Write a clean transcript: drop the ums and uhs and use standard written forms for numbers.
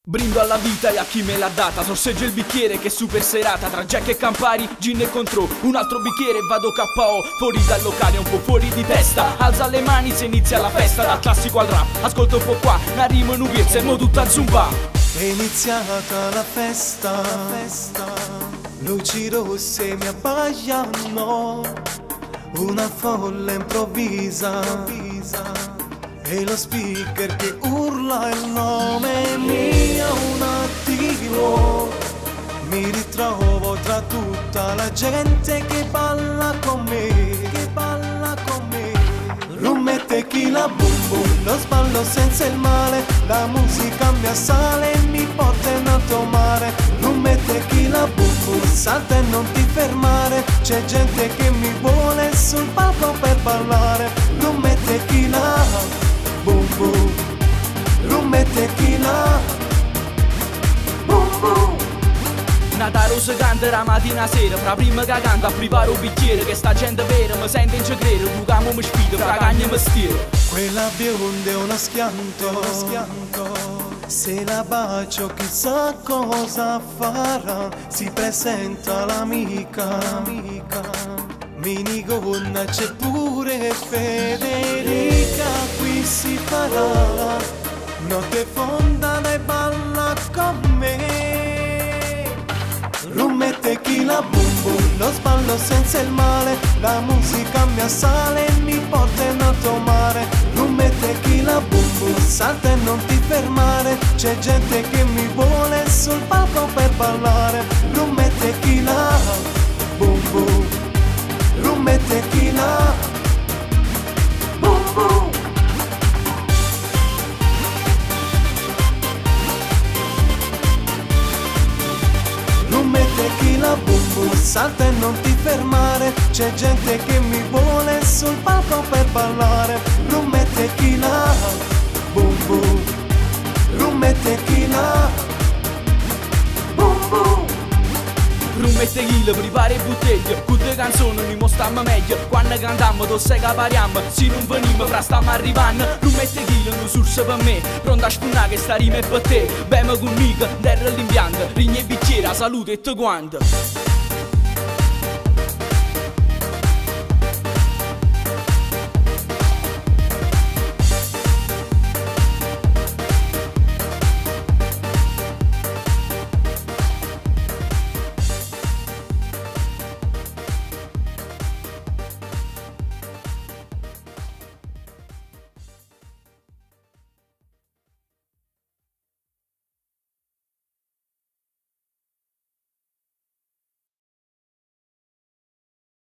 Brindo alla vita e a chi me l'ha data. Sorseggio il bicchiere che è super serata. Tra Jack e Campari, gin e contro. Un altro bicchiere e vado KO. Fuori dal locale, un po' fuori di testa. Alza le mani se inizia la festa. Dal classico al rap, ascolta un po' qua. Una rima in ubiezza e mo tutta zumba. È iniziata la festa. Luci rosse mi abbagliano. Una folla improvvisa. E lo speaker che urla il nome mio. Un attimo mi ritrovo tra tutta la gente che balla con me, rum e tequila, boom boom, lo sballo senza il male. La musica mi assale e mi porta in alto mare. Rum e tequila, boom boom, salta e non ti fermare. C'è gente che mi vuole sul palco per ballare. Rum e tequila, boom boom, rum e tequila, boom boom. Nata rosa canta la mattina sera. Fra prima che canta a privare un bicchiere. Che sta gente vera mi sente in segreto. Tu camo mi sfida, fra cagna mi stiro. Quella bionda è uno schianto. Se la bacio chissà cosa farà. Si presenta l'amica. Minigonna c'è pure Federica. Qui si farà notte fonda, dai balla con me. Rum e tequila, boom boom, lo sballo senza il male. La musica mi assale e mi porta in alto mare. Rum e tequila, boom boom, salta e non ti fermare. C'è gente che mi vuole sul palco per ballare. Rum e tequila, boom boom, rum e tequila, boom boom. Rum e tequila, boom boom, salta e non ti fermare. C'è gente che mi vuole sul palco per ballare. Rum e tequila, boom boom, rum e tequila, boom boom. Rum e tequila, prepara e bottiglie. Con le canzoni mi mostriamo meglio. Quando cantiamo tu sai che pariamo. Se non veniamo fra stiamo arrivando. Rum e tequila non sursa per me. Pronto a spunnare che sta rima è per te. Bema conmigo, terra l'impianto. Rigna e bicchiere, salute e te quanto.